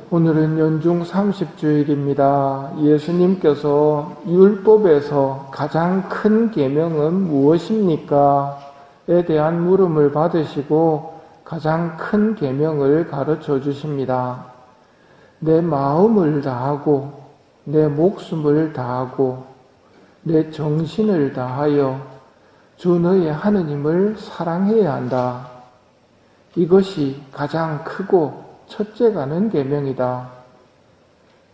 오늘은 연중 30주일입니다. 예수님께서 율법에서 가장 큰 계명은 무엇입니까? 에 대한 물음을 받으시고 가장 큰 계명을 가르쳐 주십니다. 내 마음을 다하고 내 목숨을 다하고 내 정신을 다하여 주 너의 하느님을 사랑해야 한다. 이것이 가장 크고 첫째가는 계명이다.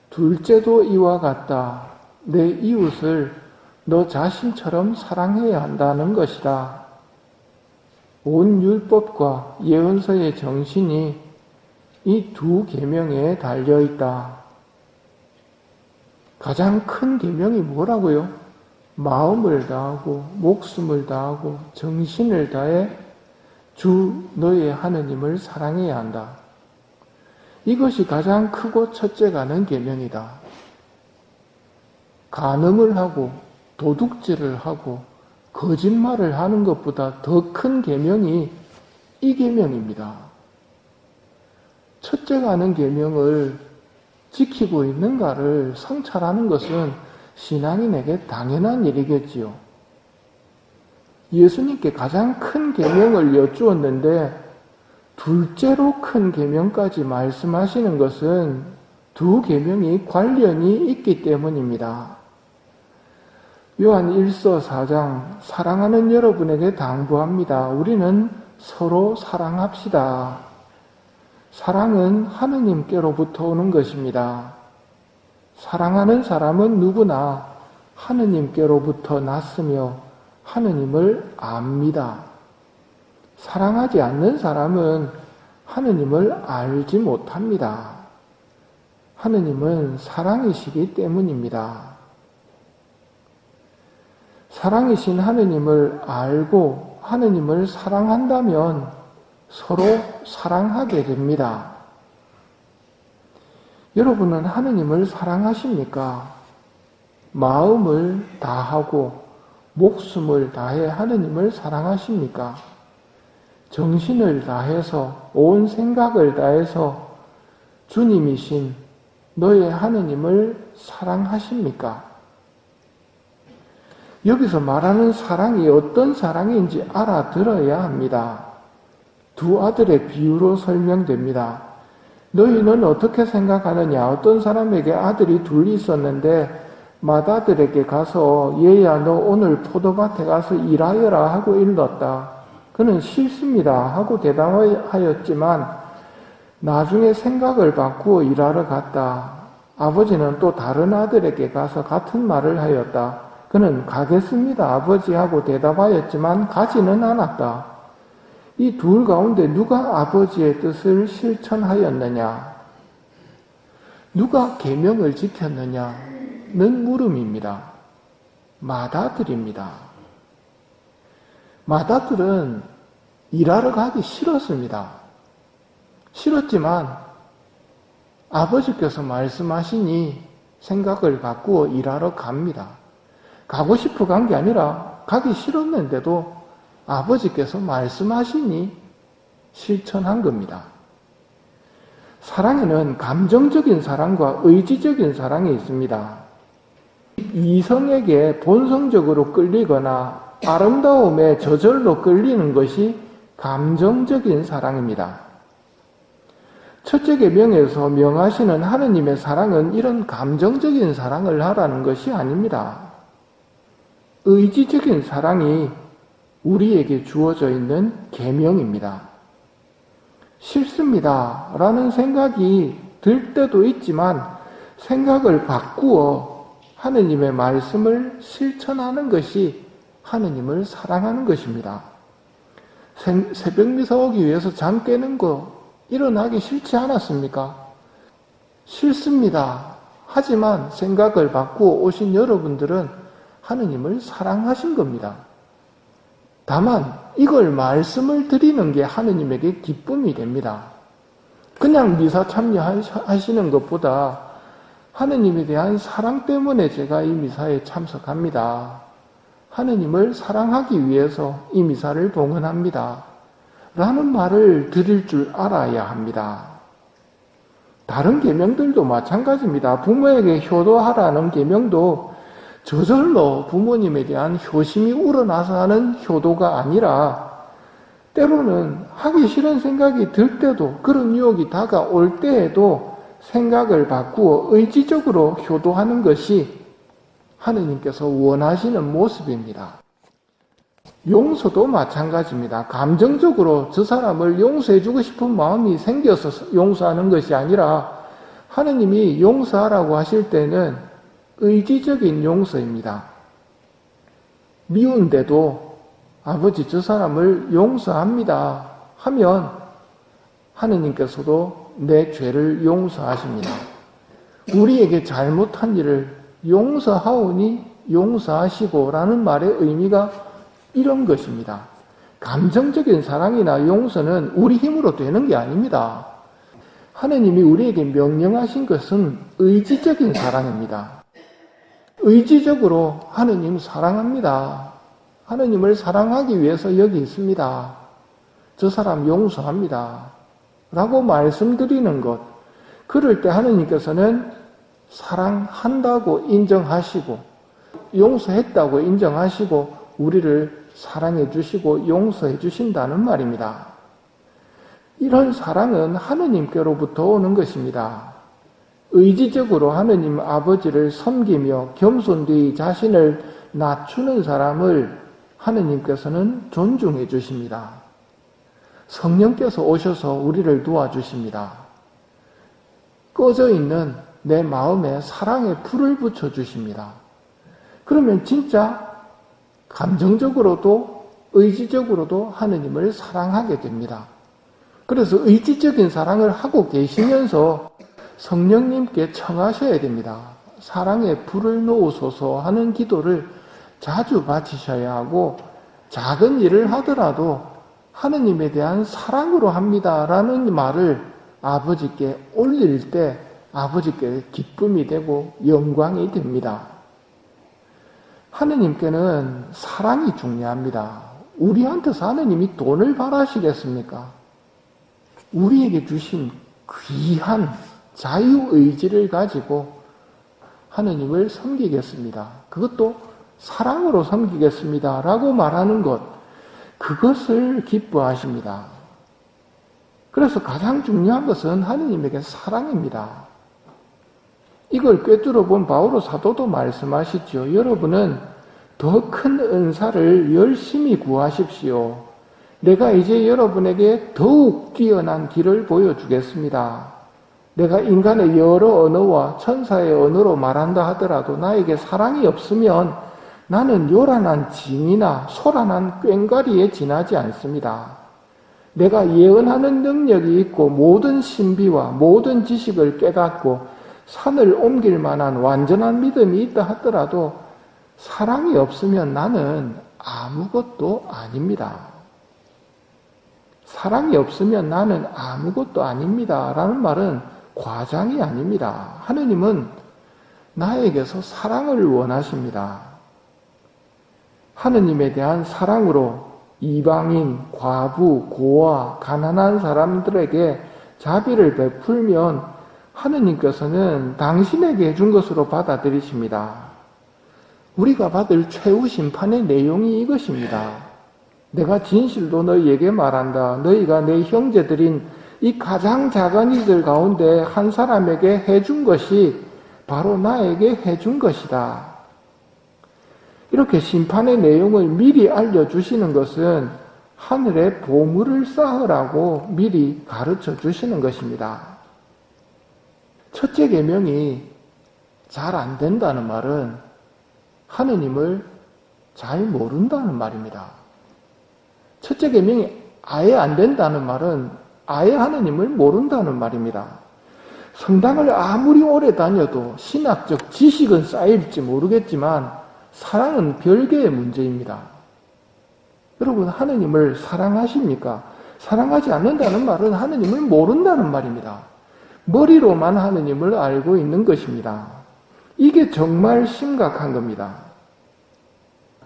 둘째도 이와 같다. 내 이웃을 너 자신처럼 사랑해야 한다는 것이다. 온 율법과 예언서의 정신이 이 두 계명에 달려 있다. 가장 큰 계명이 뭐라고요? 마음을 다하고 목숨을 다하고 정신을 다해 주 너의 하느님을 사랑해야 한다. 이것이 가장 크고 첫째가는 계명이다. 간음을 하고 도둑질을 하고 거짓말을 하는 것보다 더 큰 계명이 이 계명입니다. 첫째가는 계명을 지키고 있는가를 성찰하는 것은 신앙인에게 당연한 일이겠지요. 예수님께 가장 큰 계명을 여쭈었는데 둘째로 큰 계명까지 말씀하시는 것은 두 계명이 관련이 있기 때문입니다. 요한 1서 4장 사랑하는 여러분에게 당부합니다. 우리는 서로 사랑합시다. 사랑은 하느님께로부터 오는 것입니다. 사랑하는 사람은 누구나 하느님께로부터 났으며 하느님을 압니다. 사랑하지 않는 사람은 하느님을 알지 못합니다. 하느님은 사랑이시기 때문입니다. 사랑이신 하느님을 알고 하느님을 사랑한다면 서로 사랑하게 됩니다. 여러분은 하느님을 사랑하십니까? 마음을 다하고 목숨을 다해 하느님을 사랑하십니까? 정신을 다해서 온 생각을 다해서 주님이신 너의 하느님을 사랑하십니까? 여기서 말하는 사랑이 어떤 사랑인지 알아들어야 합니다. 두 아들의 비유로 설명됩니다. 너희는 어떻게 생각하느냐? 어떤 사람에게 아들이 둘 있었는데 맏아들에게 가서 얘야 너 오늘 포도밭에 가서 일하여라 하고 일렀다. 그는 싫습니다 하고 대답하였지만 나중에 생각을 바꾸어 일하러 갔다. 아버지는 또 다른 아들에게 가서 같은 말을 하였다. 그는 가겠습니다 아버지 하고 대답하였지만 가지는 않았다. 이 둘 가운데 누가 아버지의 뜻을 실천하였느냐? 누가 계명을 지켰느냐는 물음입니다. 맏아들입니다. 맏아들은 일하러 가기 싫었습니다. 싫었지만 아버지께서 말씀하시니 생각을 바꾸어 일하러 갑니다. 가고 싶어 간 게 아니라 가기 싫었는데도 아버지께서 말씀하시니 실천한 겁니다. 사랑에는 감정적인 사랑과 의지적인 사랑이 있습니다. 이성에게 본성적으로 끌리거나 아름다움에 저절로 끌리는 것이 감정적인 사랑입니다. 첫째 계명에서 명하시는 하느님의 사랑은 이런 감정적인 사랑을 하라는 것이 아닙니다. 의지적인 사랑이 우리에게 주어져 있는 계명입니다. 싫습니다 라는 생각이 들 때도 있지만 생각을 바꾸어 하느님의 말씀을 실천하는 것이 하느님을 사랑하는 것입니다. 새벽 미사 오기 위해서 잠 깨는 거 일어나기 싫지 않았습니까? 싫습니다. 하지만 생각을 바꾸어 오신 여러분들은 하느님을 사랑하신 겁니다. 다만 이걸 말씀을 드리는 게 하느님에게 기쁨이 됩니다. 그냥 미사 참여하시는 것보다 하느님에 대한 사랑 때문에 제가 이 미사에 참석합니다. 하느님을 사랑하기 위해서 이 미사를 봉헌합니다. 라는 말을 드릴 줄 알아야 합니다. 다른 계명들도 마찬가지입니다. 부모에게 효도하라는 계명도 저절로 부모님에 대한 효심이 우러나서 하는 효도가 아니라 때로는 하기 싫은 생각이 들 때도, 그런 유혹이 다가올 때에도 생각을 바꾸어 의지적으로 효도하는 것이 하느님께서 원하시는 모습입니다. 용서도 마찬가지입니다. 감정적으로 저 사람을 용서해주고 싶은 마음이 생겨서 용서하는 것이 아니라 하느님이 용서하라고 하실 때는 의지적인 용서입니다. 미운데도 아버지 저 사람을 용서합니다 하면 하느님께서도 내 죄를 용서하십니다. 우리에게 잘못한 일을 용서하오니 용서하시고 라는 말의 의미가 이런 것입니다. 감정적인 사랑이나 용서는 우리 힘으로 되는 게 아닙니다. 하느님이 우리에게 명령하신 것은 의지적인 사랑입니다. 의지적으로 하느님 사랑합니다. 하느님을 사랑하기 위해서 여기 있습니다. 저 사람 용서합니다. 라고 말씀드리는 것. 그럴 때 하느님께서는 사랑한다고 인정하시고 용서했다고 인정하시고 우리를 사랑해 주시고 용서해 주신다는 말입니다. 이런 사랑은 하느님께로부터 오는 것입니다. 의지적으로 하느님 아버지를 섬기며 겸손되이 자신을 낮추는 사람을 하느님께서는 존중해 주십니다. 성령께서 오셔서 우리를 도와주십니다. 꺼져 있는 내 마음에 사랑의 불을 붙여주십니다. 그러면 진짜 감정적으로도 의지적으로도 하느님을 사랑하게 됩니다. 그래서 의지적인 사랑을 하고 계시면서 성령님께 청하셔야 됩니다. 사랑의 불을 놓으소서 하는 기도를 자주 바치셔야 하고 작은 일을 하더라도 하느님에 대한 사랑으로 합니다라는 말을 아버지께 올릴 때 아버지께 기쁨이 되고 영광이 됩니다. 하느님께는 사랑이 중요합니다. 우리한테서 하느님이 돈을 바라시겠습니까? 우리에게 주신 귀한 자유의지를 가지고 하느님을 섬기겠습니다. 그것도 사랑으로 섬기겠습니다. 라고 말하는 것, 그것을 기뻐하십니다. 그래서 가장 중요한 것은 하느님에게 사랑입니다. 이걸 꿰뚫어 본 바오로 사도도 말씀하시죠. 여러분은 더 큰 은사를 열심히 구하십시오. 내가 이제 여러분에게 더욱 뛰어난 길을 보여주겠습니다. 내가 인간의 여러 언어와 천사의 언어로 말한다 하더라도 나에게 사랑이 없으면 나는 요란한 징이나 소란한 꽹과리에 지나지 않습니다. 내가 예언하는 능력이 있고 모든 신비와 모든 지식을 깨닫고 산을 옮길 만한 완전한 믿음이 있다 하더라도 사랑이 없으면 나는 아무것도 아닙니다. 사랑이 없으면 나는 아무것도 아닙니다. 라는 말은 과장이 아닙니다. 하느님은 나에게서 사랑을 원하십니다. 하느님에 대한 사랑으로 이방인, 과부, 고아, 가난한 사람들에게 자비를 베풀면 하느님께서는 당신에게 해준 것으로 받아들이십니다. 우리가 받을 최후 심판의 내용이 이것입니다. 내가 진실로 너희에게 말한다. 너희가 내 형제들인 이 가장 작은 이들 가운데 한 사람에게 해준 것이 바로 나에게 해준 것이다. 이렇게 심판의 내용을 미리 알려주시는 것은 하늘에 보물을 쌓으라고 미리 가르쳐 주시는 것입니다. 첫째 계명이 잘 안 된다는 말은 하느님을 잘 모른다는 말입니다. 첫째 계명이 아예 안 된다는 말은 아예 하느님을 모른다는 말입니다. 성당을 아무리 오래 다녀도 신학적 지식은 쌓일지 모르겠지만 사랑은 별개의 문제입니다. 여러분, 하느님을 사랑하십니까? 사랑하지 않는다는 말은 하느님을 모른다는 말입니다. 머리로만 하느님을 알고 있는 것입니다. 이게 정말 심각한 겁니다.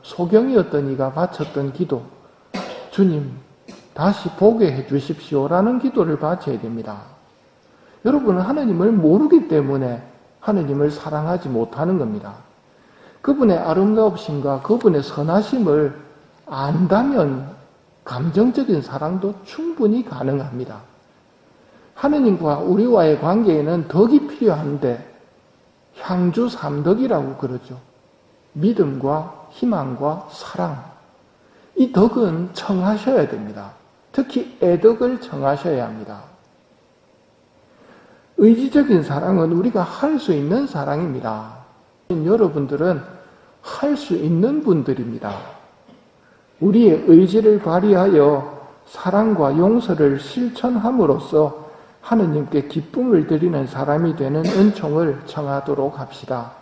소경이었던 이가 바쳤던 기도, 주님 다시 보게 해 주십시오 라는 기도를 바쳐야 됩니다. 여러분은 하나님을 모르기 때문에 하나님을 사랑하지 못하는 겁니다. 그분의 아름다우심과 그분의 선하심을 안다면 감정적인 사랑도 충분히 가능합니다. 하느님과 우리와의 관계에는 덕이 필요한데 향주 삼덕이라고 그러죠. 믿음과 희망과 사랑. 이 덕은 청하셔야 됩니다. 특히 애덕을 청하셔야 합니다. 의지적인 사랑은 우리가 할 수 있는 사랑입니다. 여러분들은 할 수 있는 분들입니다. 우리의 의지를 발휘하여 사랑과 용서를 실천함으로써 하느님께 기쁨을 드리는 사람이 되는 은총을 청하도록 합시다.